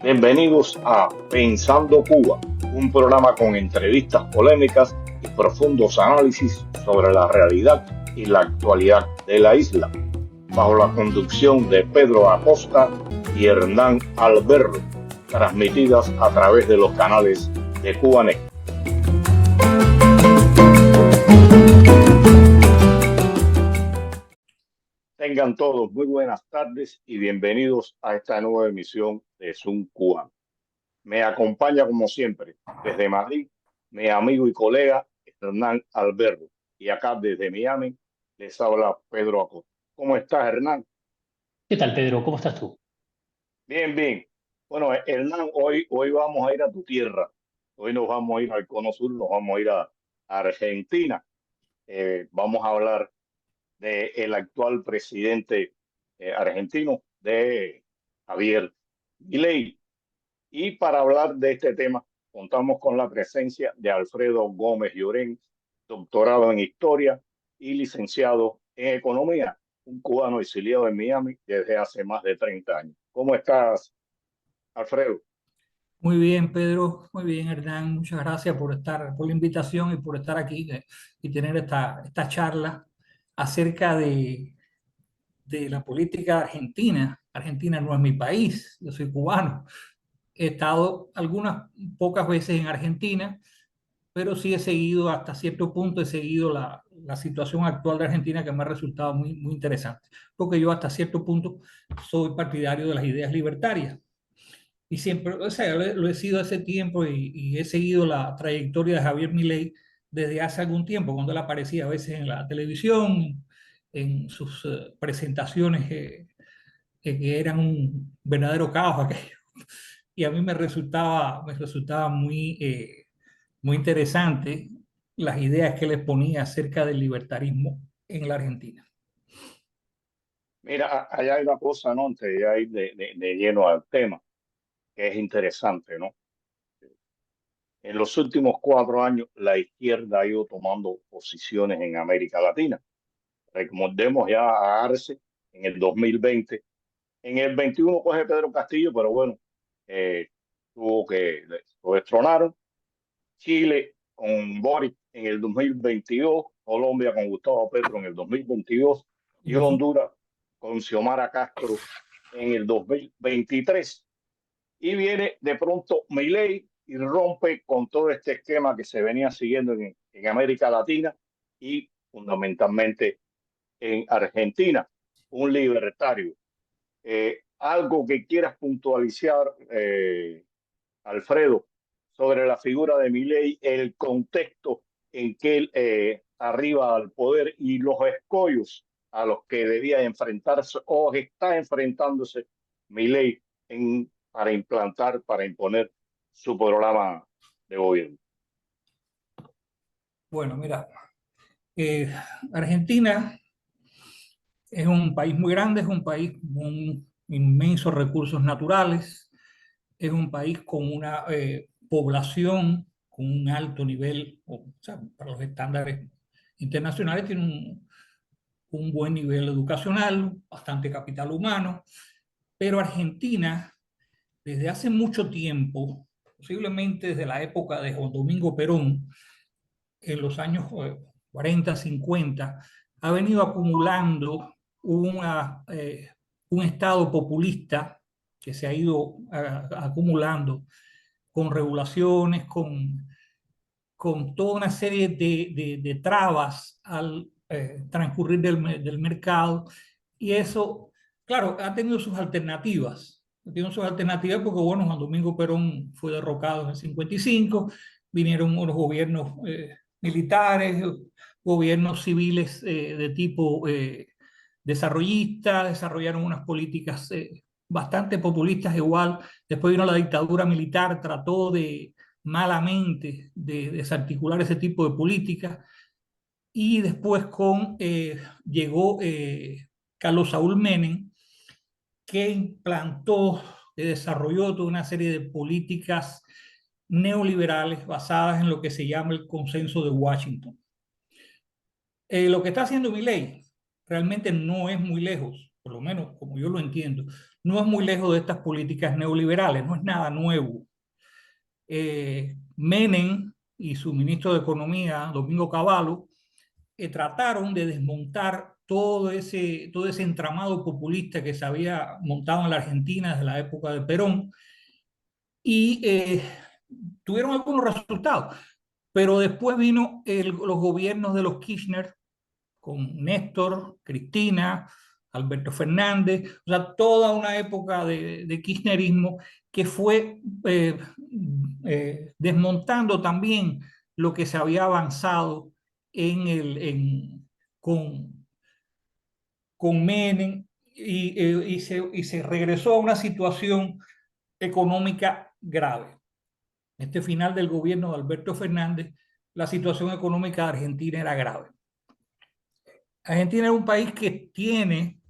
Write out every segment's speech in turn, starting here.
Bienvenidos a Pensando Cuba, un programa con entrevistas polémicas y profundos análisis sobre la realidad y la actualidad de la isla, bajo la conducción de Pedro Acosta y Hernán Alberro, transmitidas a través de los canales de Cubanet. Tengan todos muy buenas tardes y bienvenidos a esta nueva emisión de Zoom Cubano. Me acompaña, como siempre, desde Madrid, mi amigo y colega Hernán Alberto. Y acá desde Miami les habla Pedro Acosta. ¿Cómo estás, Hernán? ¿Qué tal, Pedro? ¿Cómo estás tú? Bien, bien. Bueno, Hernán, hoy vamos a ir a tu tierra. Hoy nos vamos a ir al Cono Sur, nos vamos a ir a Argentina. Vamos a hablar del actual presidente argentino, de Javier Milei. Y para hablar de este tema, contamos con la presencia de Alfredo Gómez Llorén, doctorado en Historia y licenciado en Economía, un cubano exiliado en Miami desde hace más de 30 años. ¿Cómo estás, Alfredo? Muy bien, Pedro, muy bien, Hernán. Muchas gracias por la invitación y por estar aquí y tener esta charla acerca de la política argentina. Argentina no es mi país, yo soy cubano. He estado algunas pocas veces en Argentina, pero sí he seguido hasta cierto punto, he seguido la situación actual de Argentina que me ha resultado muy interesante, porque yo hasta cierto punto soy partidario de las ideas libertarias. Y siempre, o sea, lo he sido hace tiempo y he seguido la trayectoria de Javier Milei desde hace algún tiempo, cuando él aparecía a veces en la televisión, en sus presentaciones que eran un verdadero caos aquello. Y a mí me resultaba muy interesante las ideas que él exponía acerca del libertarismo en la Argentina. Mira, allá hay una cosa, ¿no? Antes de ir de lleno al tema, que es interesante, ¿no? En los últimos 4 años, la izquierda ha ido tomando posiciones en América Latina. Recordemos ya a Arce en el 2020. En el 21 coge Pedro Castillo, pero bueno, eh, lo destronaron. Chile con Boric en el 2022, Colombia con Gustavo Petro en el 2022 y Ujú. Honduras con Xiomara Castro en el 2023. Y viene de pronto Milei y rompe con todo este esquema que se venía siguiendo en América Latina y fundamentalmente en Argentina, un libertario. Algo que quieras puntualizar, Alfredo, sobre la figura de Milei, el contexto en que él arriba al poder y los escollos a los que debía enfrentarse o está enfrentándose Milei para imponer su programa de gobierno. Bueno, mira, eh, Argentina es un país muy grande, es un país con inmensos recursos naturales, es un país con una población con un alto nivel, o sea, para los estándares internacionales, tiene un buen nivel educacional, bastante capital humano, pero Argentina, desde hace mucho tiempo, posiblemente desde la época de Juan Domingo Perón, en los años 40, 50, ha venido acumulando un Estado populista que se ha ido acumulando con regulaciones, con toda una serie de trabas al transcurrir del mercado. Y eso, claro, ha tenido sus alternativas. Ha tenido sus alternativas porque, bueno, Juan Domingo Perón fue derrocado en el 55, vinieron unos gobiernos militares, gobiernos civiles de tipo desarrollista, desarrollaron unas políticas bastante populistas igual. Después vino la dictadura militar, trató malamente de desarticular ese tipo de políticas. Y después llegó Carlos Saúl Menem, que implantó, desarrolló toda una serie de políticas neoliberales basadas en lo que se llama el consenso de Washington. Lo que está haciendo Milei realmente no es muy lejos, por lo menos como yo lo entiendo, no es muy lejos de estas políticas neoliberales, no es nada nuevo. Menem y su ministro de Economía, Domingo Cavallo, trataron de desmontar todo ese entramado populista que se había montado en la Argentina desde la época de Perón y tuvieron algunos resultados. Pero después vino los gobiernos de los Kirchner con Néstor, Cristina, Alberto Fernández, o sea, toda una época de kirchnerismo que fue desmontando también lo que se había avanzado con, con Menem y se regresó a una situación económica grave. Este final del gobierno de Alberto Fernández, la situación económica de Argentina era grave. Argentina es un país que tiene,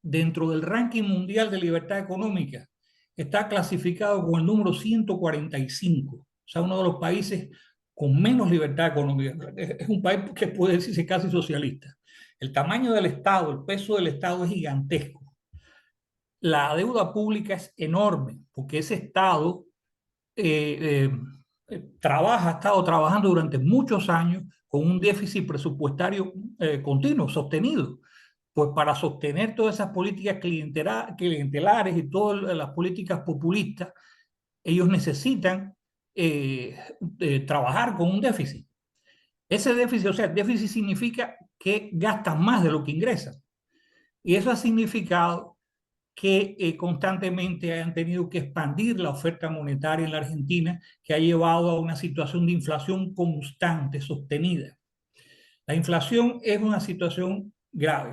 dentro del ranking mundial de libertad económica, está clasificado con el número 145, o sea, uno de los países con menos libertad económica. Es un país que puede decirse casi socialista. El tamaño del Estado, el peso del Estado es gigantesco. La deuda pública es enorme, porque ese Estado ha estado trabajando durante muchos años con un déficit presupuestario continuo, sostenido. Pues para sostener todas esas políticas clientelares y todas las políticas populistas, ellos necesitan trabajar con un déficit. Ese déficit, o sea, déficit significa que gastan más de lo que ingresan. Y eso ha significado que constantemente han tenido que expandir la oferta monetaria en la Argentina, que ha llevado a una situación de inflación constante, sostenida. La inflación es una situación grave,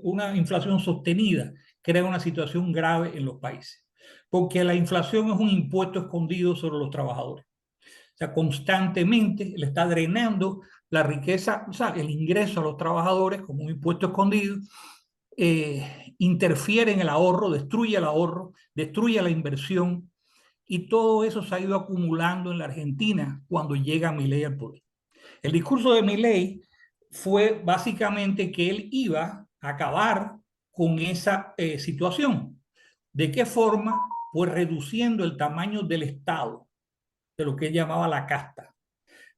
una inflación sostenida crea una situación grave en los países, porque la inflación es un impuesto escondido sobre los trabajadores. O sea, constantemente le está drenando la riqueza, o sea, el ingreso a los trabajadores como un impuesto escondido, interfiere en el ahorro, destruye la inversión, y todo eso se ha ido acumulando en la Argentina cuando llega Milei al poder. El discurso de Milei fue básicamente que él iba a acabar con esa situación. ¿De qué forma? Pues reduciendo el tamaño del Estado, de lo que él llamaba la casta.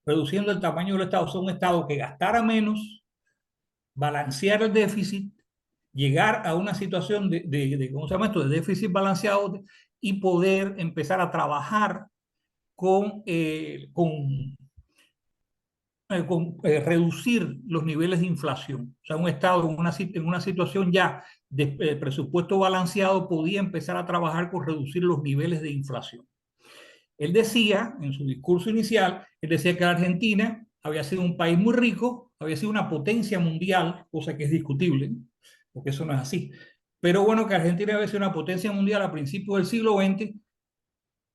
Reduciendo el tamaño del Estado, o sea, un Estado que gastara menos, balancear el déficit, llegar a una situación ¿cómo se llama esto?, de déficit balanceado y poder empezar a trabajar con reducir los niveles de inflación. O sea, un Estado en una situación ya de presupuesto balanceado podía empezar a trabajar con reducir los niveles de inflación. Él decía, en su discurso inicial, él decía que la Argentina había sido un país muy rico, había sido una potencia mundial, cosa que es discutible, porque eso no es así. Pero bueno, que Argentina había sido una potencia mundial a principios del siglo XX,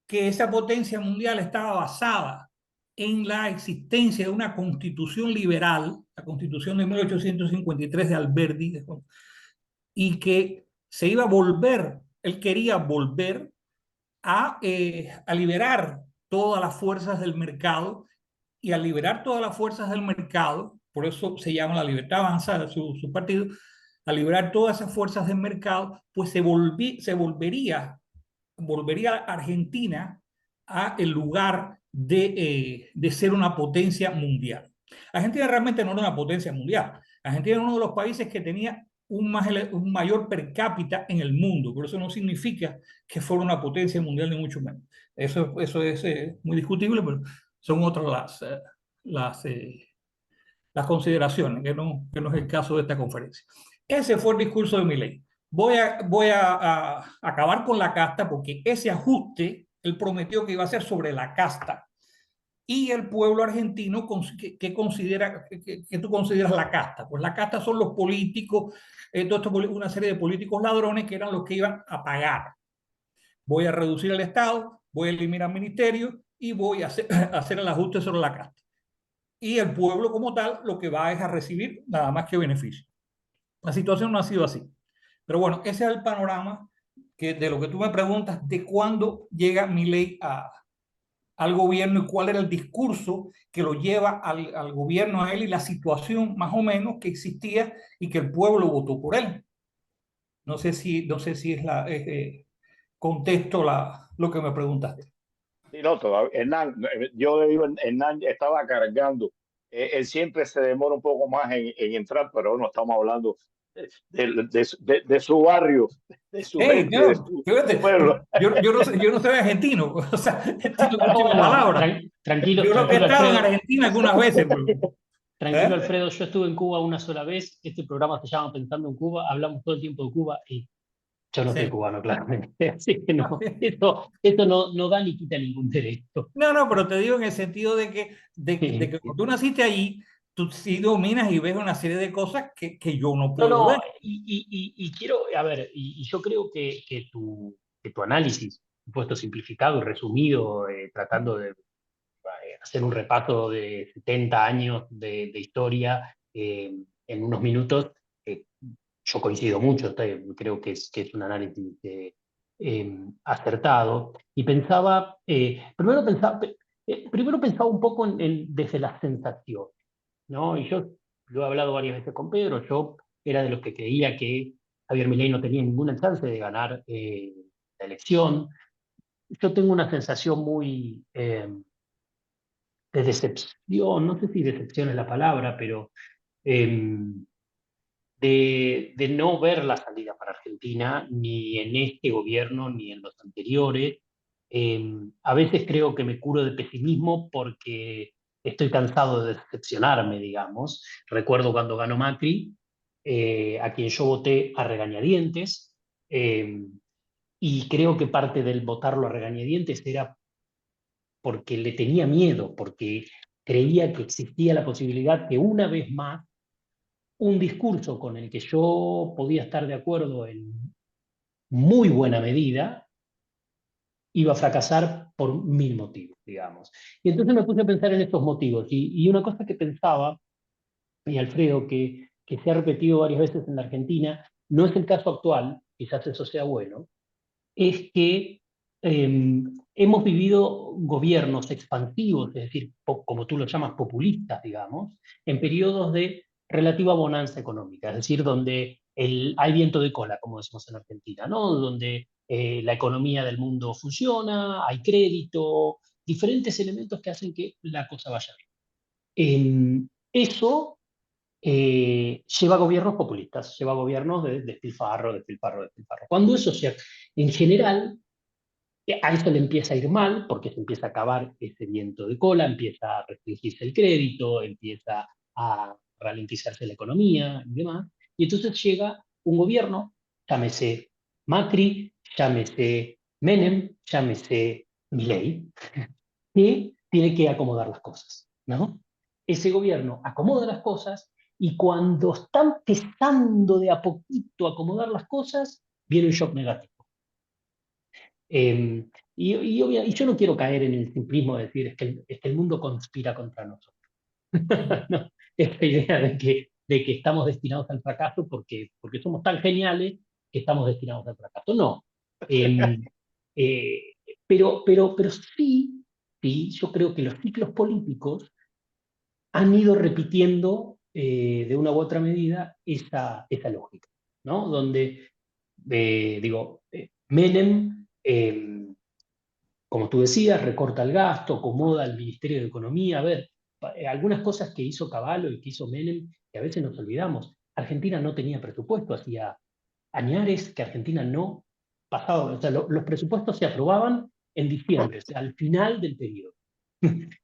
que esa potencia mundial estaba basada en la existencia de una constitución liberal, la constitución de 1853 de Alberdi, y que se iba a volver, él quería volver a liberar todas las fuerzas del mercado, y al liberar todas las fuerzas del mercado, por eso se llama La Libertad Avanza, su partido, al liberar todas esas fuerzas del mercado, pues se volvería Argentina a el lugar de ser una potencia mundial. Argentina realmente no era una potencia mundial. Argentina era uno de los países que tenía un mayor per cápita en el mundo, pero eso no significa que fuera una potencia mundial, ni mucho menos. Eso es muy discutible, pero son otras las consideraciones, que no es el caso de esta conferencia. Ese fue el discurso de Milei. Voy a acabar con la casta, porque ese ajuste él prometió que iba a ser sobre la casta. Y el pueblo argentino, ¿qué tú consideras la casta? Pues la casta son los políticos, una serie de políticos ladrones que eran los que iban a pagar. Voy a reducir el Estado, voy a eliminar ministerios y voy a hacer el ajuste sobre la casta. Y el pueblo como tal lo que va es a recibir nada más que beneficio. La situación no ha sido así. Pero bueno, ese es el panorama de lo que tú me preguntas, de cuándo llega Milei al gobierno y cuál era el discurso que lo lleva al gobierno a él, y la situación más o menos que existía y que el pueblo votó por él. No sé si es contesto lo que me preguntaste. Sí, no, todavía, Hernán, yo le digo, Hernán estaba cargando. Él siempre se demora un poco más en entrar, pero no estamos hablando de su barrio, de su Hey, gente, de no, su fíjate, pueblo. yo no soy argentino, o sea, estoy No, última bueno, palabra. tranquilo, Yo lo que he tranquilo, estado en Alfredo. Argentina algunas veces, Tranquilo, ¿eh? Alfredo. Yo estuve en Cuba una sola vez. Este programa se llama Pensando en Cuba. Hablamos todo el tiempo de Cuba y yo no soy Sí. cubano, claramente. Así que no, esto no da ni quita ningún derecho. No, no, pero te digo en el sentido de que cuando tú naciste allí, tú sí dominas y ves una serie de cosas que yo no No, puedo ver. no, y quiero, a ver, y yo creo que tu análisis, puesto simplificado y resumido, tratando de hacer un repaso de 70 años de historia en unos minutos, eh, yo coincido mucho, creo que es un análisis acertado. Y pensaba, primero pensaba un poco desde la sensación, ¿no? Y yo lo he hablado varias veces con Pedro, yo era de los que creía que Javier Milei no tenía ninguna chance de ganar la elección. Yo tengo una sensación muy de decepción, no sé si decepción es la palabra, pero eh, de no ver la salida para Argentina, ni en este gobierno, ni en los anteriores. A veces creo que me curo de pesimismo porque estoy cansado de decepcionarme, digamos. Recuerdo cuando ganó Macri, a quien yo voté a regañadientes, eh, y creo que parte del votarlo a regañadientes era porque le tenía miedo, porque creía que existía la posibilidad que una vez más un discurso con el que yo podía estar de acuerdo en muy buena medida iba a fracasar por mil motivos, digamos. Y entonces me puse a pensar en estos motivos. Y una cosa que pensaba, y Alfredo, que se ha repetido varias veces en la Argentina, no es el caso actual, quizás eso sea bueno, es que hemos vivido gobiernos expansivos, es decir, como tú lo llamas, populistas, digamos, en periodos de relativa bonanza económica, es decir, donde hay viento de cola, como decimos en Argentina, ¿no? Donde la economía del mundo funciona, hay crédito, diferentes elementos que hacen que la cosa vaya bien. Eso lleva a gobiernos populistas, lleva a gobiernos de despilfarro, despilfarro, despilfarro. Cuando eso se, en general, a esto le empieza a ir mal porque se empieza a acabar ese viento de cola, empieza a restringirse el crédito, empieza a ralentizarse la economía y demás. Y entonces llega un gobierno, llámese Macri, llámese Menem, llámese Milei, que tiene que acomodar las cosas, ¿no? Ese gobierno acomoda las cosas y cuando está empezando de a poquito a acomodar las cosas, viene un shock negativo. Y yo no quiero caer en el simplismo de decir es que el mundo conspira contra nosotros. No, esta idea de que estamos destinados al fracaso porque somos tan geniales que estamos destinados al fracaso. No. Eh, eh, pero sí, sí, yo creo que los ciclos políticos han ido repitiendo de una u otra medida esa lógica, ¿no? Donde, Menem, como tú decías, recorta el gasto, acomoda al Ministerio de Economía. A ver, algunas cosas que hizo Cavallo y que hizo Menem, que a veces nos olvidamos. Argentina no tenía presupuesto, hacía añares que Argentina no pasaba, o sea, los presupuestos se aprobaban en diciembre, o sea, al final del periodo.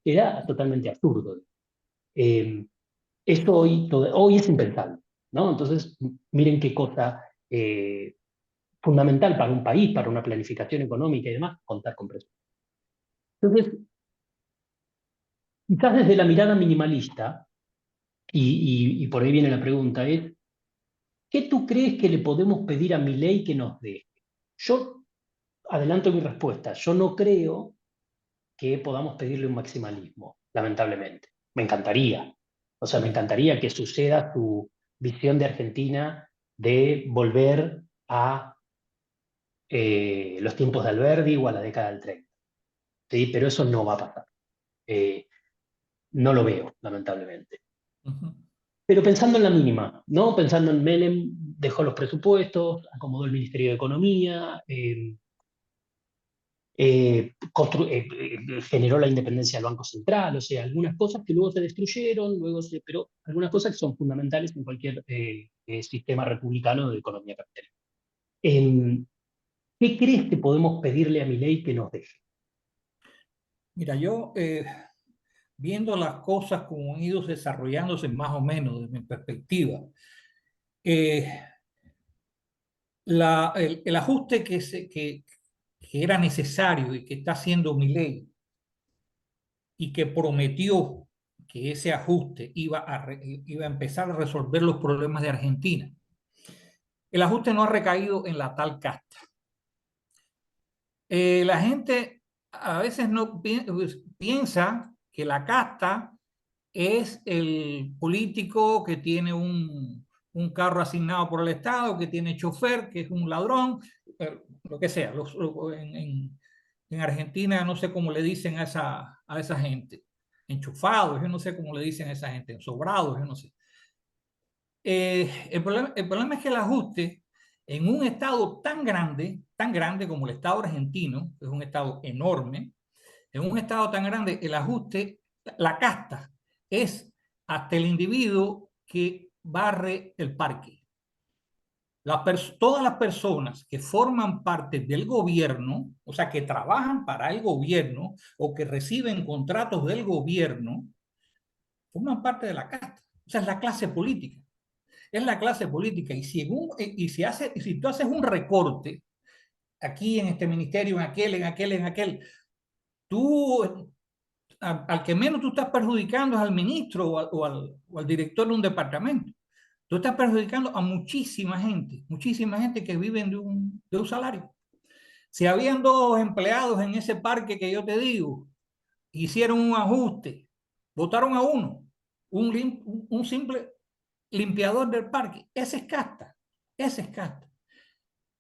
Era totalmente absurdo. Eh, Esto hoy es impensable, ¿no? Entonces, miren qué cosa fundamental para un país, para una planificación económica y demás, contar con presupuestos. Entonces, quizás desde la mirada minimalista, y por ahí viene la pregunta, es, ¿qué tú crees que le podemos pedir a Milei que nos dé? Yo adelanto mi respuesta, yo no creo que podamos pedirle un maximalismo, lamentablemente. Me encantaría, o sea, me encantaría que suceda su visión de Argentina de volver a los tiempos de Alberdi o a la década del 30. ¿Sí? Pero eso no va a pasar. Eh, no lo veo, lamentablemente. Uh -huh. Pero pensando en la mínima, ¿no? Pensando en Menem dejó los presupuestos, acomodó el Ministerio de Economía, generó la independencia del Banco Central, o sea, algunas cosas que luego se destruyeron, pero algunas cosas que son fundamentales en cualquier sistema republicano de economía capitalista. ¿Qué crees que podemos pedirle a Milei que nos deje? Mira, yo viendo las cosas como han ido desarrollándose más o menos desde mi perspectiva, el ajuste que era necesario y que está haciendo Milei y que prometió que ese ajuste iba a empezar a resolver los problemas de Argentina, el ajuste no ha recaído en la tal casta. La gente a veces no piensa que la casta es el político que tiene un carro asignado por el Estado, que tiene chofer, que es un ladrón, lo que sea. En Argentina no sé cómo le dicen a esa gente. Enchufados, yo no sé cómo le dicen a esa gente. Sobrados, yo no sé. El problema es que el ajuste en un estado tan grande como el Estado argentino, que es un estado enorme, en un estado tan grande, el ajuste, la casta, es hasta el individuo que barre el parque. Todas las personas que forman parte del gobierno, o sea, que trabajan para el gobierno o que reciben contratos del gobierno, forman parte de la casta. O sea, es la clase política. Es la clase política. Y si tú haces un recorte aquí en este ministerio, en aquel, tú al que menos tú estás perjudicando es al ministro o al director de un departamento. Tú estás perjudicando a muchísima gente que viven de un salario. Si habían 2 empleados en ese parque que yo te digo, hicieron un ajuste, votaron a uno, un simple limpiador del parque, ese es casta.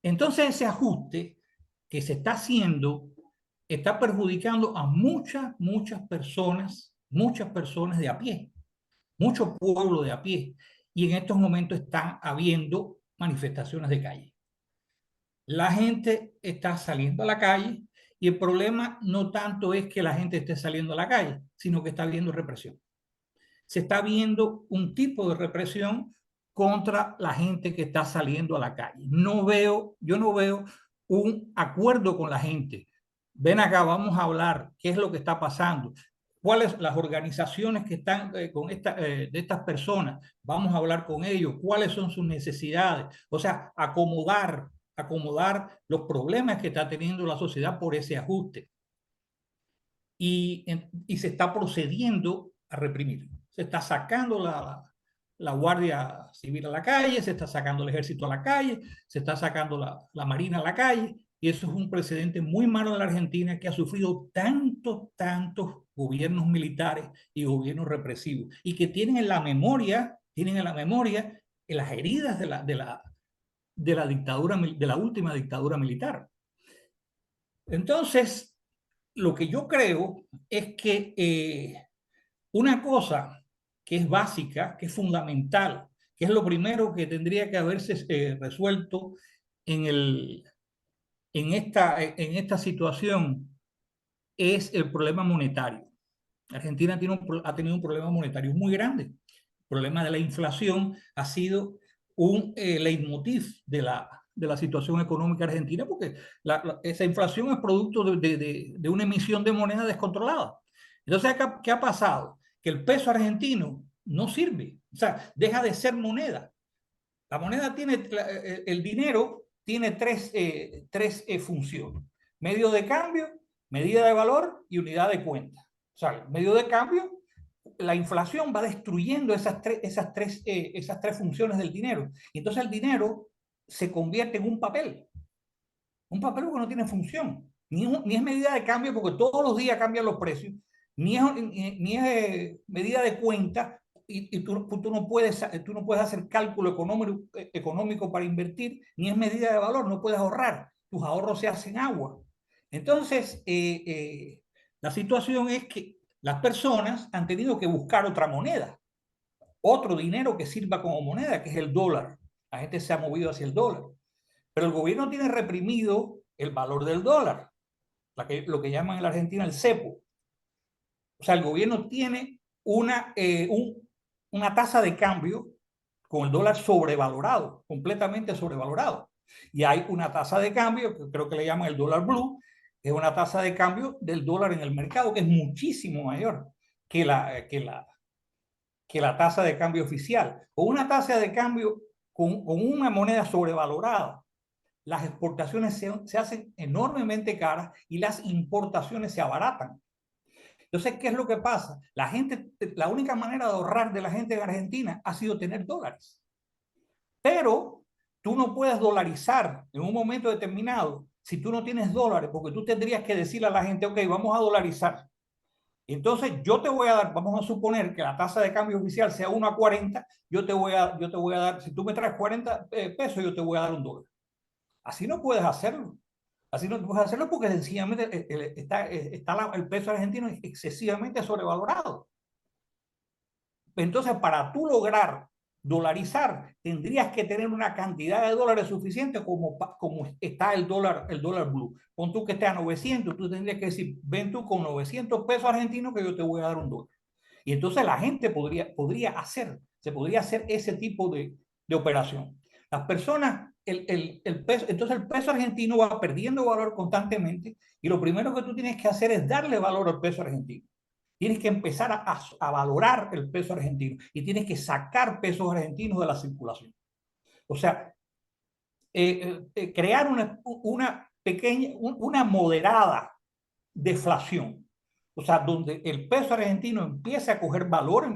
Entonces ese ajuste que se está haciendo está perjudicando a muchas personas de a pie, mucho pueblo de a pie. Y en estos momentos están habiendo manifestaciones de calle. La gente está saliendo a la calle y el problema no tanto es que la gente esté saliendo a la calle, sino que está habiendo represión. Se está viendo un tipo de represión contra la gente que está saliendo a la calle. Yo no veo un acuerdo con la gente. Ven acá, vamos a hablar qué es lo que está pasando, cuáles las organizaciones que están de estas personas, vamos a hablar con ellos, cuáles son sus necesidades, o sea, acomodar los problemas que está teniendo la sociedad por ese ajuste. Y se está procediendo a reprimir. Se está sacando la Guardia Civil a la calle, se está sacando el Ejército a la calle, se está sacando la Marina a la calle, y eso es un precedente muy malo en la Argentina, que ha sufrido tantos gobiernos militares y gobiernos represivos, y que tienen en la memoria las heridas de la dictadura, de la última dictadura militar. Entonces, lo que yo creo es que una cosa que es básica, que es fundamental, que es lo primero que tendría que haberse resuelto en esta situación, es el problema monetario. Argentina ha tenido un problema monetario muy grande. El problema de la inflación ha sido un leitmotiv de la situación económica argentina, porque esa inflación es producto de una emisión de moneda descontrolada. Entonces, ¿qué ha pasado? Que el peso argentino no sirve, o sea, deja de ser moneda. La moneda el dinero tiene tres funciones: medio de cambio, medida de valor y unidad de cuenta. O sea, el medio de cambio, la inflación va destruyendo esas tres funciones del dinero. Y entonces el dinero se convierte en un papel porque no tiene función. Ni es medida de cambio porque todos los días cambian los precios, ni es medida de cuenta, y tú no puedes hacer cálculo económico para invertir, ni es medida de valor, no puedes ahorrar, tus ahorros se hacen agua. Entonces, la situación es que las personas han tenido que buscar otra moneda, otro dinero que sirva como moneda, que es el dólar. La gente se ha movido hacia el dólar. Pero el gobierno tiene reprimido el valor del dólar, lo que llaman en la Argentina el cepo. O sea, el gobierno tiene una tasa de cambio con el dólar sobrevalorado, completamente sobrevalorado. Y hay una tasa de cambio, que creo que le llaman el dólar blue, que es una tasa de cambio del dólar en el mercado, que es muchísimo mayor que la tasa de cambio oficial. Con una tasa de cambio, con una moneda sobrevalorada, las exportaciones se hacen enormemente caras y las importaciones se abaratan. Entonces, ¿qué es lo que pasa? La única manera de ahorrar de la gente en Argentina ha sido tener dólares. Pero tú no puedes dolarizar en un momento determinado si tú no tienes dólares, porque tú tendrías que decirle a la gente, ok, vamos a dolarizar. Entonces yo te voy a dar, vamos a suponer que la tasa de cambio oficial sea 1 a 40, yo te voy a dar, si tú me traes 40 pesos, yo te voy a dar $1. Así no puedes hacerlo. Así no puedes hacerlo porque sencillamente el peso argentino es excesivamente sobrevalorado. Entonces, para tú lograr dolarizar, tendrías que tener una cantidad de dólares suficiente como está el dólar blue. Pon tú que esté a 900, tú tendrías que decir, ven tú con 900 pesos argentinos que yo te voy a dar $1. Y entonces la gente se podría hacer ese tipo de operación. Las personas, entonces el peso argentino va perdiendo valor constantemente y lo primero que tú tienes que hacer es darle valor al peso argentino. Tienes que empezar a valorar el peso argentino y tienes que sacar pesos argentinos de la circulación. O sea, crear una moderada deflación. O sea, donde el peso argentino empiece a coger valor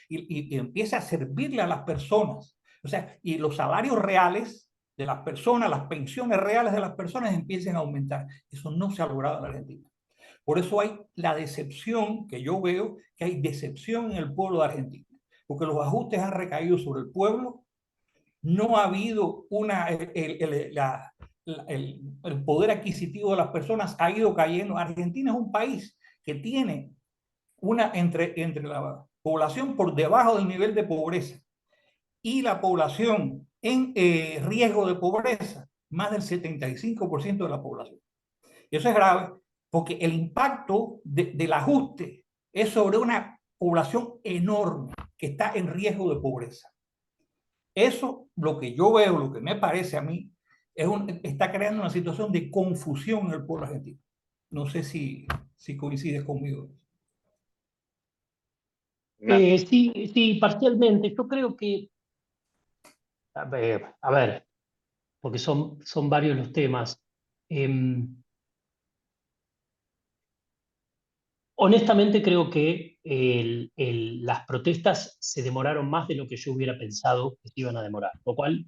y empiece a servirle a las personas. O sea, y los salarios reales de las personas, las pensiones reales de las personas empiecen a aumentar. Eso no se ha logrado en la Argentina. Por eso hay la decepción que yo veo, que hay decepción en el pueblo de Argentina, porque los ajustes han recaído sobre el pueblo, no ha habido el poder adquisitivo de las personas ha ido cayendo. Argentina es un país que tiene entre la población por debajo del nivel de pobreza y la población en riesgo de pobreza, más del 75% de la población. Y eso es grave porque el impacto del ajuste es sobre una población enorme que está en riesgo de pobreza. Eso, lo que yo veo, lo que me parece a mí, está creando una situación de confusión en el pueblo argentino. No sé si coincides conmigo. Sí, parcialmente. Yo creo que, a ver, porque son varios los temas. Honestamente creo que las protestas se demoraron más de lo que yo hubiera pensado que se iban a demorar, lo cual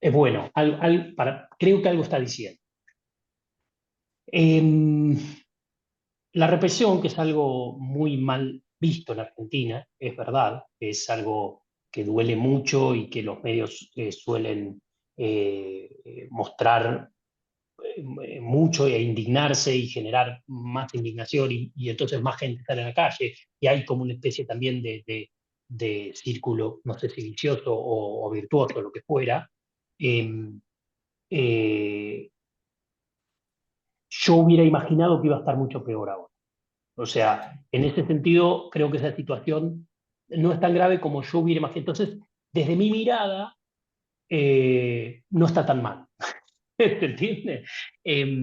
es bueno. Creo que algo está diciendo. La represión, que es algo muy mal visto en Argentina, es verdad, es algo que duele mucho y que los medios suelen mostrar mucho e indignarse y generar más indignación y entonces más gente sale a la calle y hay como una especie también de círculo, no sé si vicioso o virtuoso, lo que fuera. Eh, eh, yo hubiera imaginado que iba a estar mucho peor ahora. O sea, en ese sentido, creo que esa situación no es tan grave como yo hubiera imaginado. Entonces, desde mi mirada, no está tan mal. ¿Se entiende?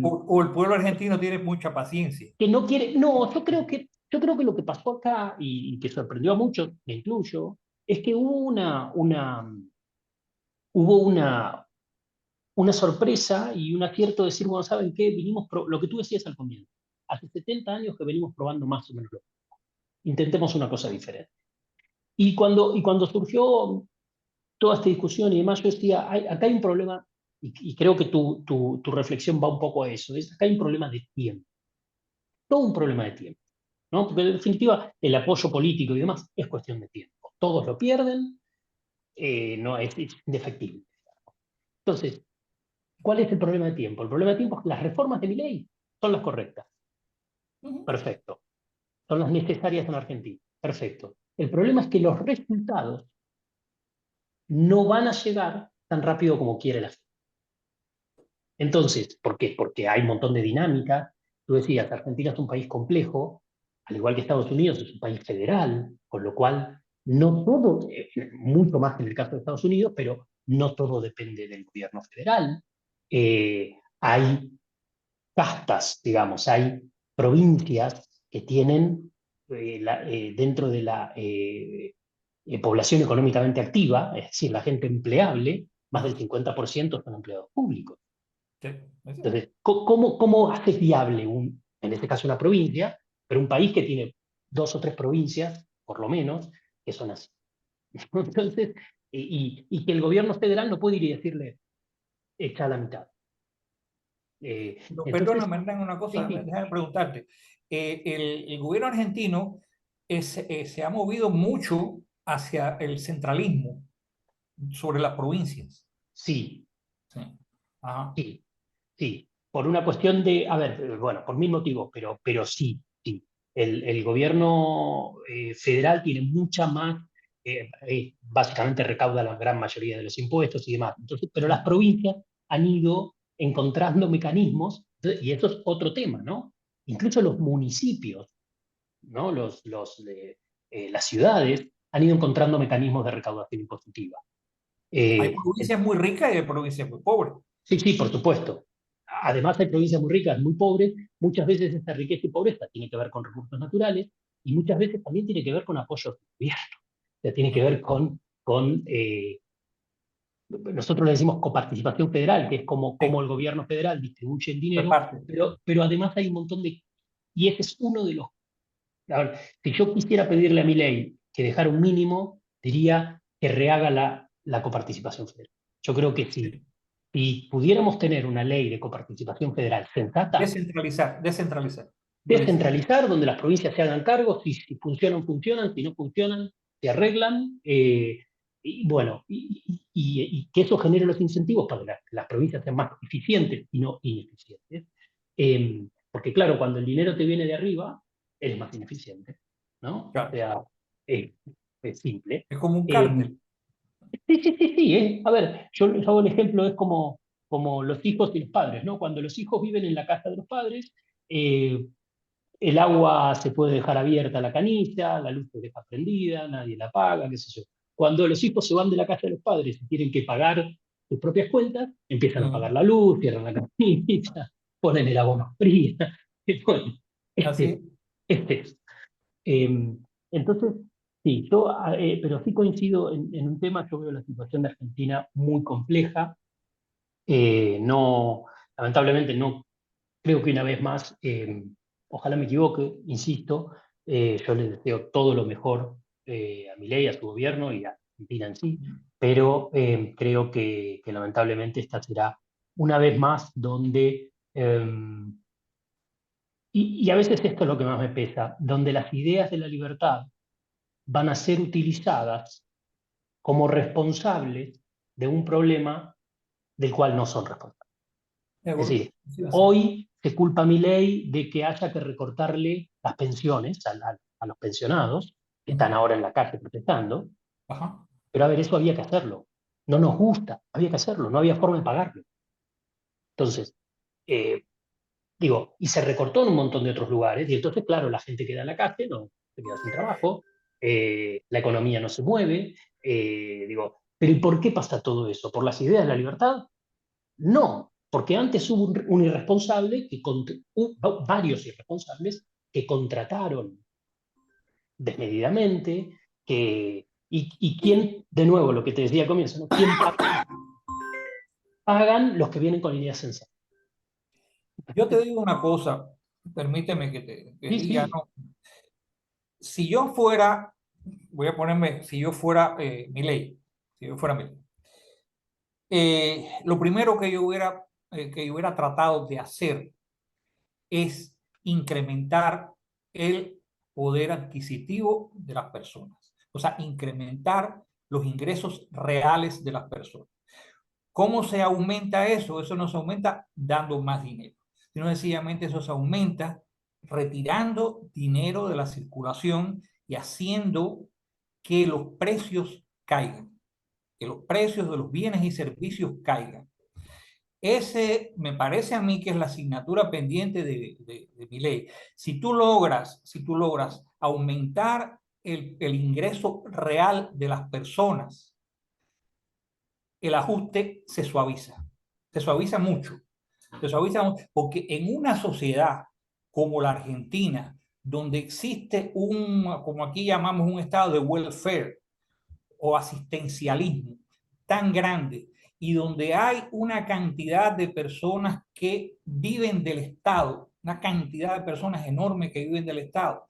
O el pueblo argentino tiene mucha paciencia. Que no quiere, no, yo creo que lo que pasó acá y que sorprendió a muchos, me incluyo, es que hubo una sorpresa y un acierto de decir, bueno, ¿saben qué? Lo que tú decías al comienzo, hace 70 años que venimos probando más o menos lo mismo. Intentemos una cosa diferente. Y cuando surgió toda esta discusión y demás, yo decía, acá hay un problema, y creo que tu reflexión va un poco a eso, acá hay un problema de tiempo, todo un problema de tiempo, ¿no? Porque en definitiva el apoyo político y demás es cuestión de tiempo. Todos lo pierden, no es indefectible. Entonces, ¿cuál es el problema de tiempo? El problema de tiempo es que las reformas de mi ley son las correctas. Perfecto. Son las necesarias en Argentina. Perfecto. El problema es que los resultados no van a llegar tan rápido como quiere la gente. Entonces, ¿por qué? Porque hay un montón de dinámicas. Tú decías, Argentina es un país complejo, al igual que Estados Unidos es un país federal, con lo cual no todo, mucho más que en el caso de Estados Unidos, pero no todo depende del gobierno federal. Hay castas, digamos, hay provincias que tienen dentro de la población económicamente activa, es decir, la gente empleable, más del 50% son empleados públicos. Sí, Entonces, ¿cómo haces viable, en este caso una provincia, pero un país que tiene 2 o 3 provincias, por lo menos, que son así? Entonces, y que el gobierno federal no puede ir y decirle, echa la mitad. Entonces, Perdóname, Hernán, una sí, cosa, sí, déjame preguntarte. El gobierno argentino se ha movido mucho hacia el centralismo sobre las provincias. sí, Sí. Ajá. sí, sí, por una cuestión de, a ver, bueno, por mil motivos, pero sí, sí. El gobierno federal tiene mucha más, básicamente recauda la gran mayoría de los impuestos y demás. Entonces, pero las provincias han ido encontrando mecanismos, y eso es otro tema, ¿no? Incluso los municipios, ¿no? Las ciudades han ido encontrando mecanismos de recaudación impositiva. Hay Eh, provincias muy ricas y hay provincias muy pobres. Sí, sí, por supuesto. Además, hay provincias muy ricas, muy pobres. Muchas veces esta riqueza y pobreza tiene que ver con recursos naturales y muchas veces también tiene que ver con apoyo del gobierno. O sea, tiene que ver con nosotros le decimos coparticipación federal, que es como Sí, el gobierno federal distribuye el dinero, reparte. pero además hay un montón de... Y ese es uno de los... A ver, si yo quisiera pedirle a mi ley que dejara un mínimo, diría que rehaga la coparticipación federal. Yo creo que sí. Sí. Si pudiéramos tener una ley de coparticipación federal sensata, Descentralizar, descentralizar. descentralizar, donde las provincias se hagan cargo, si funcionan, funcionan, si no funcionan, se arreglan, y bueno, y que eso genere los incentivos para que las provincias sean más eficientes y no ineficientes. Porque claro, cuando el dinero te viene de arriba, eres más ineficiente, ¿no? O Claro. sea, es, es simple. Es como un Eh, cártel. Sí, sí, sí, sí. A ver, yo hago el ejemplo, es como los hijos y los padres, ¿no? Cuando los hijos viven en la casa de los padres, eh, el agua se puede dejar abierta la canilla, la luz se deja prendida, nadie la paga, qué sé yo. Cuando los hijos se van de la casa de los padres y tienen que pagar sus propias cuentas, empiezan a pagar Ujú. la luz, cierran la canilla, ponen el agua más fría. Y bueno, este, Así. este es. Eh, entonces, sí, pero sí coincido en un tema. Yo veo la situación de Argentina muy compleja. No, lamentablemente no creo que una vez más, ojalá me equivoque, insisto, yo les deseo todo lo mejor a Milei, a su gobierno y a Argentina en sí, pero creo que lamentablemente esta será una vez más donde, y a veces esto es lo que más me pesa, donde las ideas de la libertad van a ser utilizadas como responsables de un problema del cual no son responsables. Es Seguro. decir, Sí, así. hoy se culpa a Milei de que haya que recortarle las pensiones a los pensionados que están Ujú. ahora en la calle protestando, Ajá. pero a ver, eso había que hacerlo. No nos gusta, había que hacerlo, no había forma de pagarlo. Entonces, eh, digo, y se recortó en un montón de otros lugares, y entonces, claro, la gente queda en la calle, no se queda sin trabajo, la economía no se mueve, digo, pero ¿y por qué pasa todo eso? ¿Por las ideas de la libertad? No, porque antes hubo un irresponsable, hubo varios irresponsables que contrataron desmedidamente, y quién, de nuevo, lo que te decía al comienzo, ¿no? ¿Quién pagan los que vienen con ideas sensatas? Yo te digo una cosa, permíteme que Sí, diga, sí, ¿no? Si yo fuera, voy a ponerme, si yo fuera Milei, si yo fuera Milei, lo primero que yo hubiera tratado de hacer es incrementar el poder adquisitivo de las personas. O sea, incrementar los ingresos reales de las personas. ¿Cómo se aumenta eso? Eso no se aumenta dando más dinero, sino sencillamente eso se aumenta retirando dinero de la circulación y haciendo que los precios caigan. que los precios de los bienes y servicios caigan. Ese me parece a mí que es la asignatura pendiente de Milei. Si tú logras aumentar el ingreso real de las personas, el ajuste se suaviza mucho, porque en una sociedad como la Argentina, donde existe como aquí llamamos un estado de welfare o asistencialismo tan grande, y donde hay una cantidad de personas que viven del Estado, una cantidad de personas enormes que viven del Estado,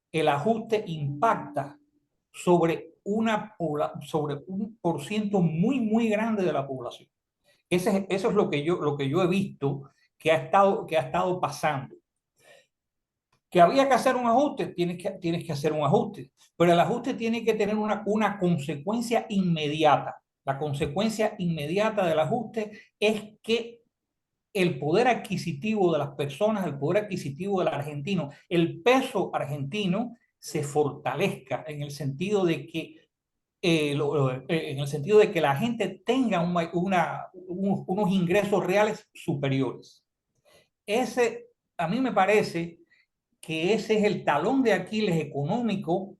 el ajuste impacta sobre un porciento muy, muy grande de la población. Eso es lo que yo he visto que ha estado pasando. Que había que hacer un ajuste, tienes que hacer un ajuste, pero el ajuste tiene que tener una consecuencia inmediata. La consecuencia inmediata del ajuste es que el poder adquisitivo de las personas, el poder adquisitivo del argentino, el peso argentino se fortalezca en el sentido de que la gente tenga unos ingresos reales superiores. A mí me parece que ese es el talón de Aquiles económico.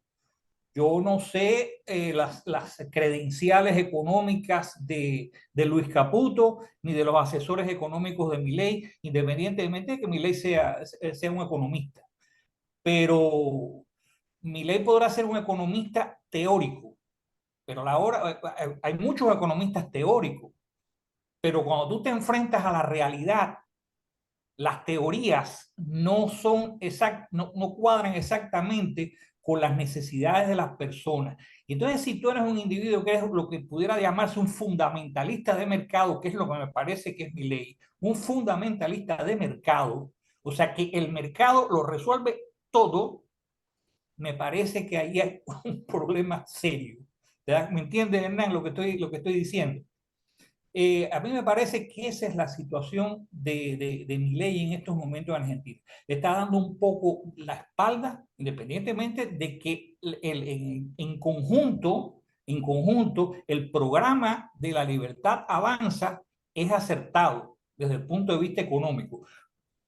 Yo no sé las credenciales económicas de Luis Caputo, ni de los asesores económicos de Milei, independientemente de que Milei sea un economista. Pero Milei podrá ser un economista teórico, pero hay muchos economistas teóricos, pero cuando tú te enfrentas a la realidad, las teorías no cuadran exactamente con las necesidades de las personas. Y entonces, si tú eres un individuo que es lo que pudiera llamarse un fundamentalista de mercado, que es lo que me parece que es Milei, un fundamentalista de mercado, o sea, que el mercado lo resuelve todo, me parece que ahí hay un problema serio. ¿Me entiendes, Hernán, lo que estoy diciendo? A mí me parece que esa es la situación de Milei en estos momentos en Argentina. Le está dando un poco la espalda, independientemente de que en conjunto, el programa de la libertad avanza es acertado desde el punto de vista económico,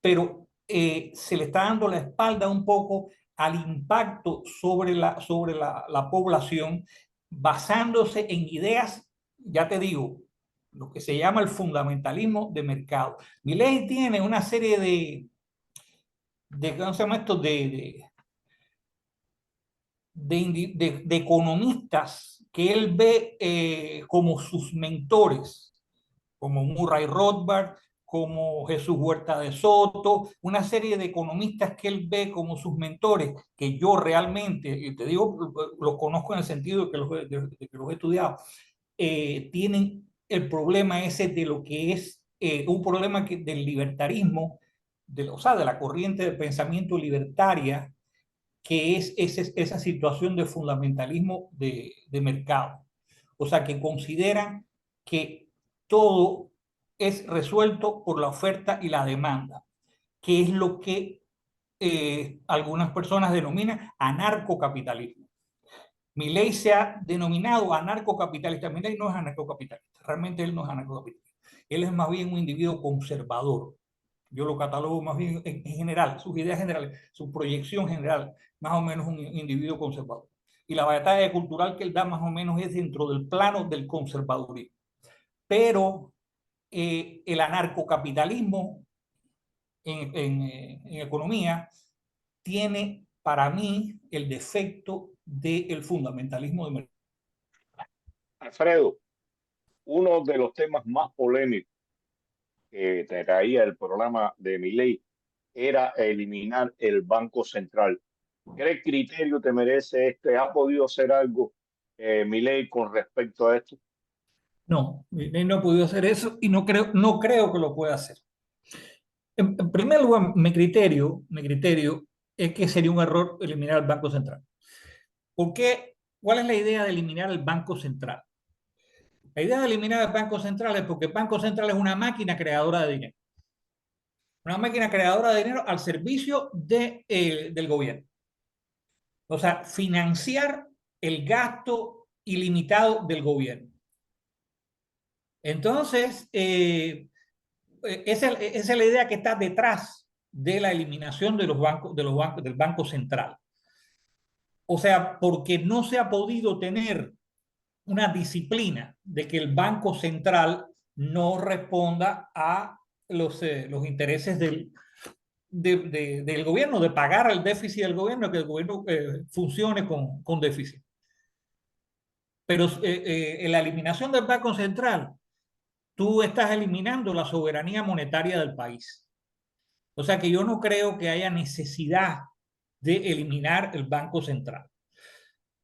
pero se le está dando la espalda un poco al impacto sobre la población, basándose en ideas, ya te digo, lo que se llama el fundamentalismo de mercado. Milei tiene una serie ¿cómo se llama esto? De economistas que él ve como sus mentores, como Murray Rothbard, como Jesús Huerta de Soto, una serie de economistas que él ve como sus mentores, que yo realmente, y te digo, los conozco en el sentido de que los he estudiado, tienen el problema ese de lo que es un problema del libertarismo, o sea, de la corriente de pensamiento libertaria, que es esa situación de fundamentalismo de mercado. O sea, que consideran que todo es resuelto por la oferta y la demanda, que es lo que algunas personas denominan anarcocapitalismo. Milei se ha denominado anarcocapitalista. Milei no es anarcocapitalista, realmente él no es anarcocapitalista. Él es más bien un individuo conservador. Yo lo catalogo más bien en general, sus ideas generales, su proyección general, más o menos un individuo conservador. Y la batalla cultural que él da más o menos es dentro del plano del conservadurismo. Pero el anarcocapitalismo en economía tiene para mí el defecto del fundamentalismo de mercado. Alfredo, uno de los temas más polémicos que traía el programa de Milei era eliminar el Banco Central. ¿Qué criterio te merece este? ¿Ha podido hacer algo Milei con respecto a esto? No, Milei no ha podido hacer eso y no creo que lo pueda hacer. En primer lugar, mi criterio es que sería un error eliminar el Banco Central. ¿Por qué? ¿Cuál es la idea de eliminar el Banco Central? La idea de eliminar el Banco Central es porque el Banco Central es una máquina creadora de dinero. Una máquina creadora de dinero al servicio del gobierno. O sea, financiar el gasto ilimitado del gobierno. Entonces, esa es la idea que está detrás de la eliminación de los bancos, del Banco Central. O sea, porque no se ha podido tener una disciplina de que el Banco Central no responda a los intereses del gobierno, de pagar el déficit del gobierno, que el gobierno funcione con déficit. Pero en la eliminación del Banco Central, tú estás eliminando la soberanía monetaria del país. O sea que yo no creo que haya necesidad de eliminar el Banco Central.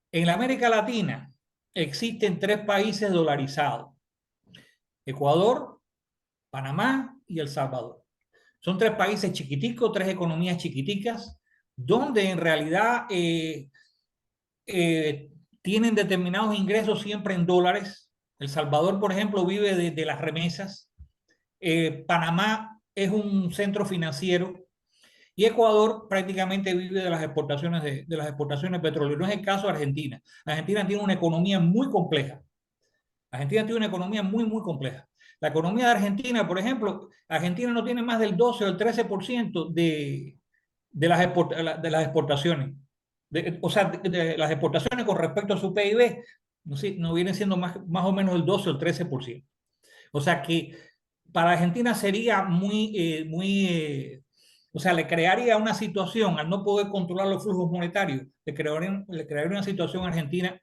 En la América Latina existen 3 países dolarizados: Ecuador, Panamá y El Salvador. Son 3 países chiquiticos, 3 economías chiquiticas, donde en realidad tienen determinados ingresos siempre en dólares. El Salvador, por ejemplo, vive de las remesas. Panamá es un centro financiero y Ecuador prácticamente vive de las exportaciones de las exportaciones de petróleo. No es el caso de Argentina. Argentina tiene una economía muy compleja. Argentina tiene una economía muy compleja. La economía de Argentina, por ejemplo, Argentina no tiene más del 12 o el 13% de las exportaciones. O sea, de las exportaciones con respecto a su PIB, no vienen siendo más o menos el 12 o el 13%. O sea que para Argentina sería o sea, le crearía una situación, al no poder controlar los flujos monetarios, le crearía una situación a Argentina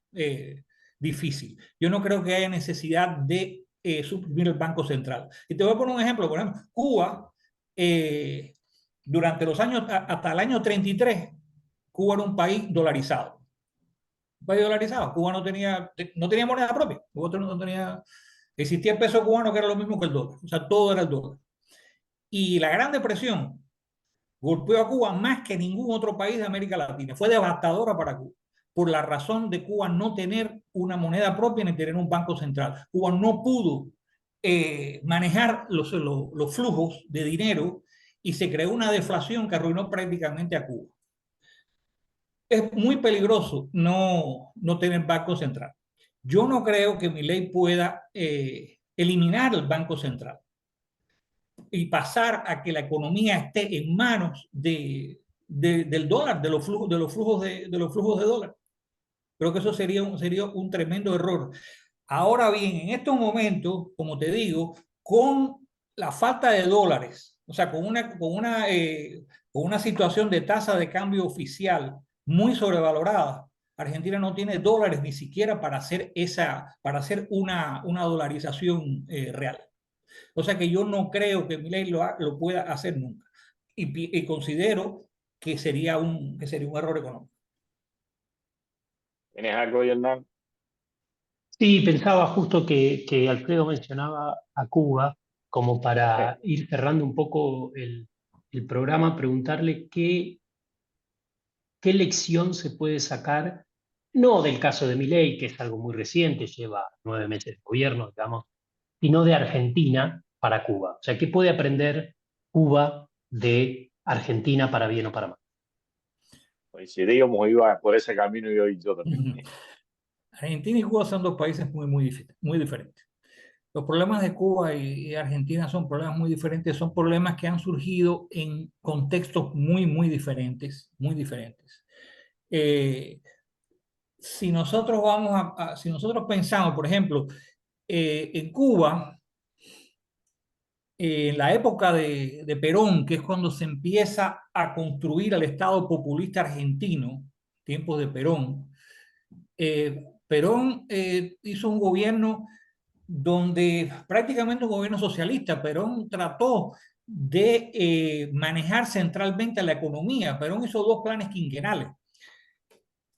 difícil. Yo no creo que haya necesidad de suprimir el Banco Central. Y te voy a poner un ejemplo. Por ejemplo, Cuba, durante los años, hasta el año 33, Cuba era un país dolarizado. Un país dolarizado. Cuba no tenía moneda propia. Cuba no tenía... Existía el peso cubano, que era lo mismo que el dólar. O sea, todo era el dólar. Y la Gran Depresión golpeó a Cuba más que ningún otro país de América Latina. Fue devastadora para Cuba, por la razón de Cuba no tener una moneda propia ni tener un banco central. Cuba no pudo manejar los flujos de dinero y se creó una deflación que arruinó prácticamente a Cuba. Es muy peligroso no tener banco central. Yo no creo que Milei pueda eliminar el Banco Central y pasar a que la economía esté en manos del dólar, de los flujos de dólar. Creo que eso sería un tremendo error. Ahora bien, en estos momentos, como te digo, con la falta de dólares, o sea, con una situación de tasa de cambio oficial muy sobrevalorada, Argentina no tiene dólares ni siquiera para hacer una dolarización real. O sea que yo no creo que Milei lo pueda hacer nunca. Y considero que sería un error económico. ¿Tienes algo, Hernán? Sí, pensaba justo que Alfredo mencionaba a Cuba, como para ir cerrando un poco el programa, preguntarle qué lección se puede sacar, no del caso de Milei, que es algo muy reciente, lleva 9 meses de gobierno, digamos, sino de Argentina para Cuba. O sea, ¿qué puede aprender Cuba de Argentina para bien o para mal? Coincidíamos, iba por ese camino y hoy yo también. Argentina y Cuba son 2 países muy diferentes. Los problemas de Cuba y Argentina son problemas muy diferentes, son problemas que han surgido en contextos muy diferentes, muy diferentes. Si nosotros si nosotros pensamos, por ejemplo, en Cuba, en la época de Perón, que es cuando se empieza a construir el Estado populista argentino, tiempos de Perón, Perón hizo un gobierno donde prácticamente un gobierno socialista. Perón trató de manejar centralmente la economía. Perón hizo 2 planes quinquenales.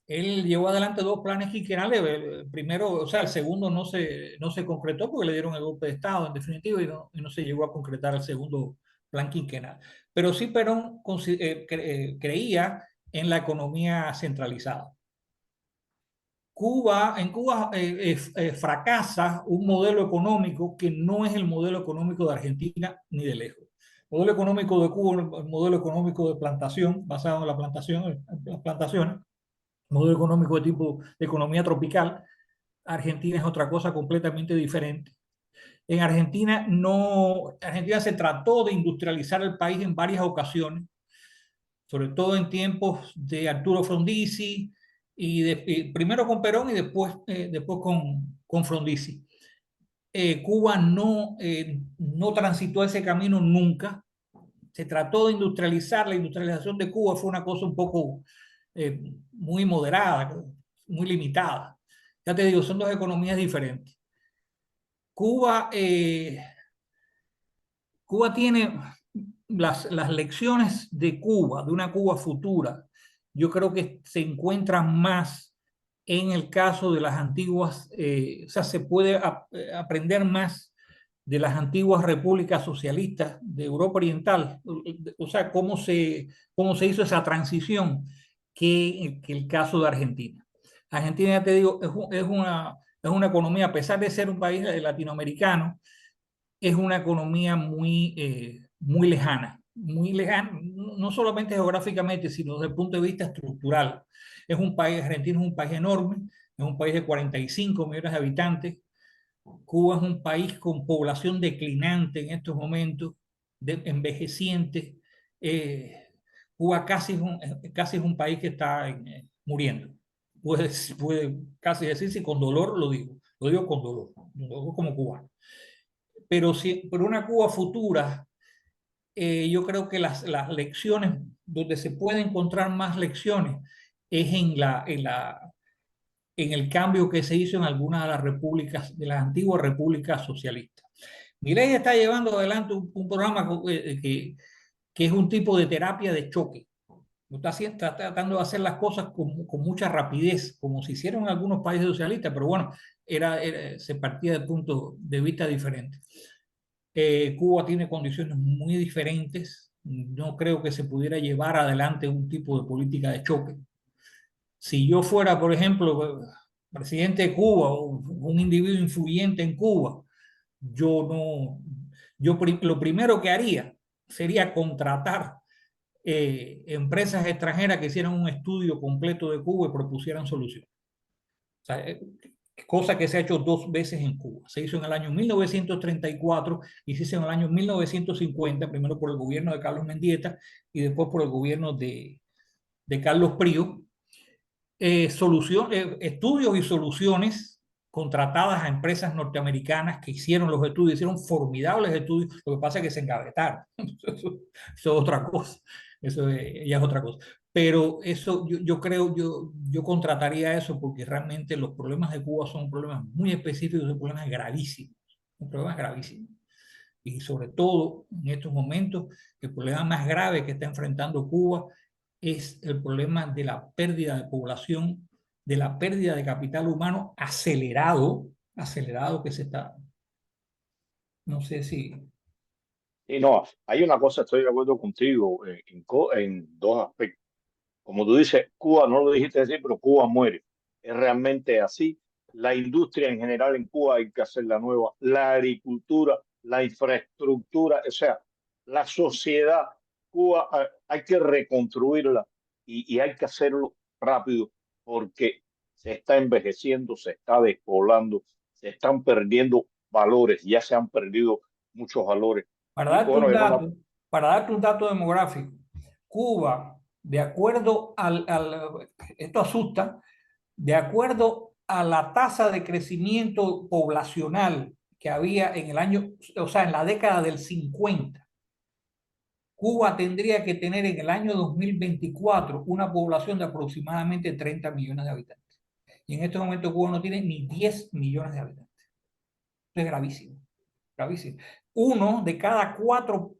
Él llevó adelante 2 planes quinquenales. El primero, o sea, el segundo no se concretó porque le dieron el golpe de Estado, en definitiva, y no se llegó a concretar el segundo plan quinquenal. Pero sí Perón creía en la economía centralizada. En Cuba fracasa un modelo económico que no es el modelo económico de Argentina ni de lejos. El modelo económico de Cuba es el modelo económico de plantación, basado en las plantaciones, modelo económico de tipo de economía tropical. Argentina es otra cosa completamente diferente. En Argentina no, Argentina se trató de industrializar el país en varias ocasiones, sobre todo en tiempos de Arturo Frondizi, primero con Perón y después con Frondizi. Cuba no transitó ese camino nunca. Se trató de industrializar, la industrialización de Cuba fue una cosa un poco muy moderada, muy limitada. Ya te digo, son dos economías diferentes. Cuba tiene las lecciones de Cuba, de una Cuba futura, yo creo que se encuentran más en el caso de las antiguas, o sea, se puede aprender más de las antiguas repúblicas socialistas de Europa Oriental, o sea, cómo se hizo esa transición, que el caso de Argentina. Argentina, ya te digo, es una economía, a pesar de ser un país latinoamericano, es una economía muy lejana, no solamente geográficamente, sino desde el punto de vista estructural. Argentina es un país enorme, es un país de 45 millones de habitantes. Cuba es un país con población declinante en estos momentos, envejeciente. Cuba casi es un país que está muriendo. Puede casi decirse, con dolor lo digo con dolor como cubano. Pero una Cuba futura, yo creo que las lecciones, donde se puede encontrar más lecciones, es en el cambio que se hizo en algunas de las repúblicas, de las antiguas repúblicas socialistas. Milei está llevando adelante un programa que es un tipo de terapia de choque. Está tratando de hacer las cosas con mucha rapidez, como se hicieron en algunos países socialistas, pero bueno, se partía de puntos de vista diferentes. Cuba tiene condiciones muy diferentes. No creo que se pudiera llevar adelante un tipo de política de choque. Si yo fuera, por ejemplo, presidente de Cuba o un individuo influyente en Cuba, yo no, lo primero que haría sería contratar empresas extranjeras que hicieran un estudio completo de Cuba y propusieran soluciones. O sea, cosa que se ha hecho dos veces en Cuba. Se hizo en el año 1934 y se hizo en el año 1950, primero por el gobierno de Carlos Mendieta y después por el gobierno de Carlos Prío. Estudios y soluciones contratadas a empresas norteamericanas que hicieron los estudios, hicieron formidables estudios, lo que pasa es que se engavetaron. Eso es otra cosa, eso ya es otra cosa. Pero eso yo creo, yo contrataría eso porque realmente los problemas de Cuba son problemas muy específicos, son problemas gravísimos, son problemas gravísimos. Y sobre todo en estos momentos, el problema más grave que está enfrentando Cuba es el problema de la pérdida de población, de la pérdida de capital humano acelerado que se está, no sé si... Y no, hay una cosa, estoy de acuerdo contigo en dos aspectos. Como tú dices, Cuba, no lo dijiste decir, pero Cuba muere. Es realmente así. La industria en general en Cuba hay que hacerla nueva. La agricultura, la infraestructura, o sea, la sociedad. Cuba hay que reconstruirla y hay que hacerlo rápido porque se está envejeciendo, se está despoblando, se están perdiendo valores, ya se han perdido muchos valores. Para Y darte bueno, un era una... dato, para darte un dato demográfico, Cuba, de acuerdo esto asusta, de acuerdo a la tasa de crecimiento poblacional que había en el año, o sea, en la década del 50, Cuba tendría que tener en el año 2024 una población de aproximadamente 30 millones de habitantes. Y en este momento Cuba no tiene ni 10 millones de habitantes. Esto es gravísimo, gravísimo. Uno de cada cuatro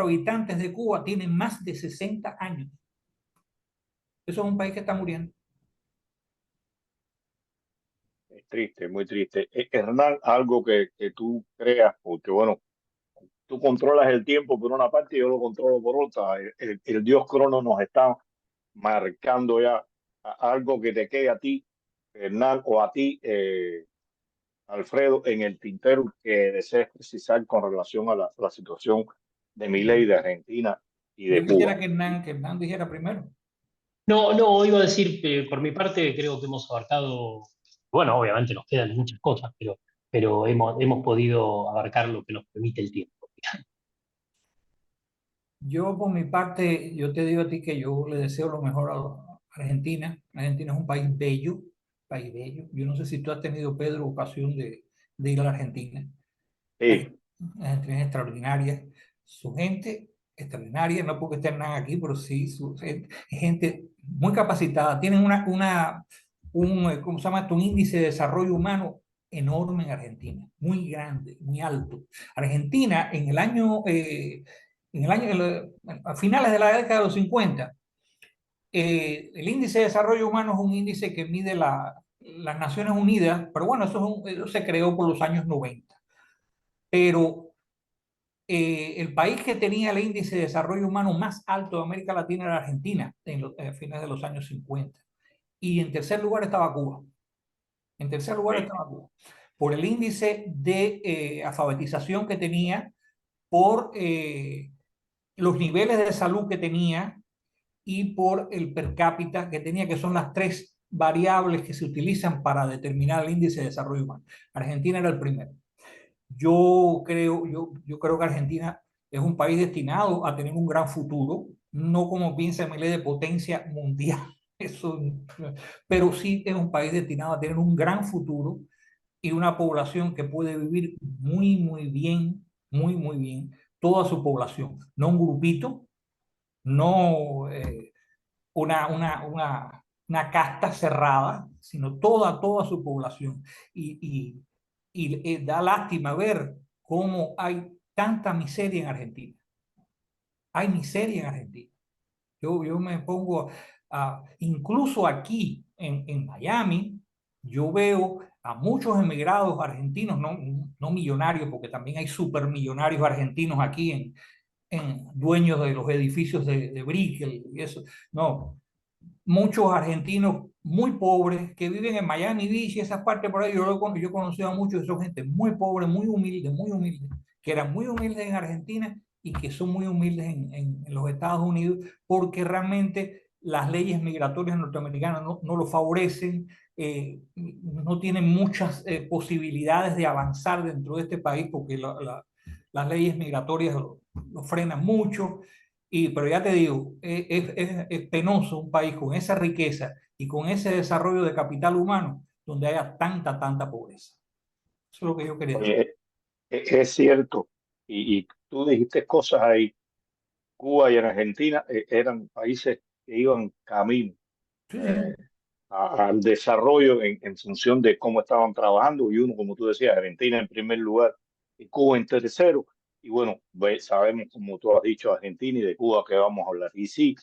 habitantes de Cuba tiene más de 60 años. Eso es un país que está muriendo. Es triste, muy triste. Hernán, algo que tú creas, porque bueno, tú controlas el tiempo por una parte y yo lo controlo por otra. El dios Crono nos está marcando ya algo que te quede a ti, Hernán, o a ti, Alfredo, en el tintero que desees precisar con relación a la situación de Milei, de Argentina y Yo de quisiera Cuba. que Hernán dijera primero. No, no, iba a decir que por mi parte creo que hemos abarcado, bueno, obviamente nos quedan muchas cosas, pero pero hemos podido abarcar lo que nos permite el tiempo. Yo, por mi parte, yo te digo a ti que yo le deseo lo mejor a Argentina. Argentina es un país bello, país bello. Yo no sé si tú has tenido, Pedro, ocasión de ir a la Argentina. Sí, La Argentina es extraordinaria. Su gente extraordinaria, no porque estén aquí, pero sí, su gente, es gente muy capacitada. Tienen ¿cómo se llama esto? Un índice de desarrollo humano enorme en Argentina, muy grande, muy alto. Argentina a finales de la década de los 50, el índice de desarrollo humano es un índice que mide las Naciones Unidas, pero bueno, eso se creó por los años 90. Pero el país que tenía el índice de desarrollo humano más alto de América Latina era Argentina, a finales de los años 50. Y en tercer lugar estaba Cuba. En tercer lugar sí. estaba Cuba. Por el índice de alfabetización que tenía, por los niveles de salud que tenía y por el per cápita que tenía, que son las tres variables que se utilizan para determinar el índice de desarrollo humano. Argentina era el primero. Yo creo que Argentina es un país destinado a tener un gran futuro, no como piensa Milei de potencia mundial, eso, pero sí es un país destinado a tener un gran futuro y una población que puede vivir muy, muy bien, muy, muy bien, toda su población, no un grupito, no una casta cerrada, sino toda su población. Y da lástima ver cómo hay tanta miseria en Argentina. Hay miseria en Argentina. Yo me pongo incluso aquí en Miami, yo veo a muchos emigrados argentinos, no millonarios, porque también hay supermillonarios argentinos aquí en dueños de los edificios de Brickell y eso. No, muchos argentinos muy pobres que viven en Miami Beach y esas partes por ahí. Yo he conocido a muchos de esos gente muy pobre, muy humilde, que eran muy humildes en Argentina y que son muy humildes en los Estados Unidos porque realmente las leyes migratorias norteamericanas no lo favorecen, no tienen muchas posibilidades de avanzar dentro de este país porque las leyes migratorias lo frenan mucho. Pero ya te digo, es penoso un país con esa riqueza y con ese desarrollo de capital humano donde haya tanta pobreza. Eso es lo que yo quería decir. Oye, es cierto. Y tú dijiste cosas ahí. Cuba y Argentina eran países que iban camino Sí, eh, sí. al desarrollo en función de cómo estaban trabajando. Y uno, como tú decías, Argentina en primer lugar y Cuba en tercero. Y bueno, sabemos, como tú has dicho, Argentina y de Cuba que vamos a hablar. Y sí,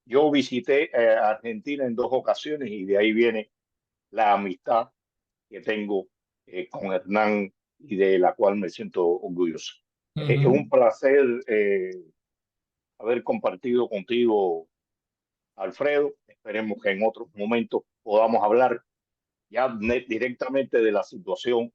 yo visité Argentina en dos ocasiones y de ahí viene la amistad que tengo con Hernán y de la cual me siento orgulloso. Es Ujú. un placer haber compartido contigo, Alfredo. Esperemos que en otros momentos podamos hablar ya directamente de la situación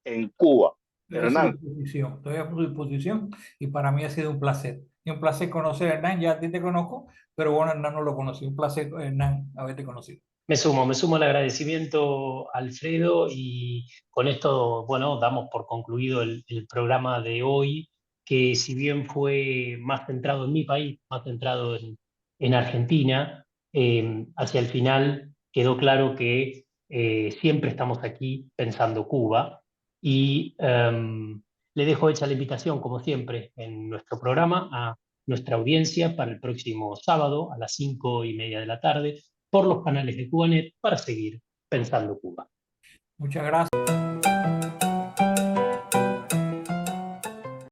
en Cuba. Estoy a su Hernán, disposición, estoy a su disposición y para mí ha sido un placer. Y un placer conocer a Hernán, ya a ti te conozco, pero bueno, Hernán no lo conocí. Un placer, Hernán, haberte conocido. Me sumo al agradecimiento, Alfredo, y con esto, bueno, damos por concluido el programa de hoy, que si bien fue más centrado en mi país, más centrado en Argentina, hacia el final quedó claro que siempre estamos aquí pensando Cuba, y le dejo hecha la invitación, como siempre, en nuestro programa a nuestra audiencia para el próximo sábado a las 5:30 de la tarde por los canales de Cubanet para seguir pensando Cuba. Muchas gracias.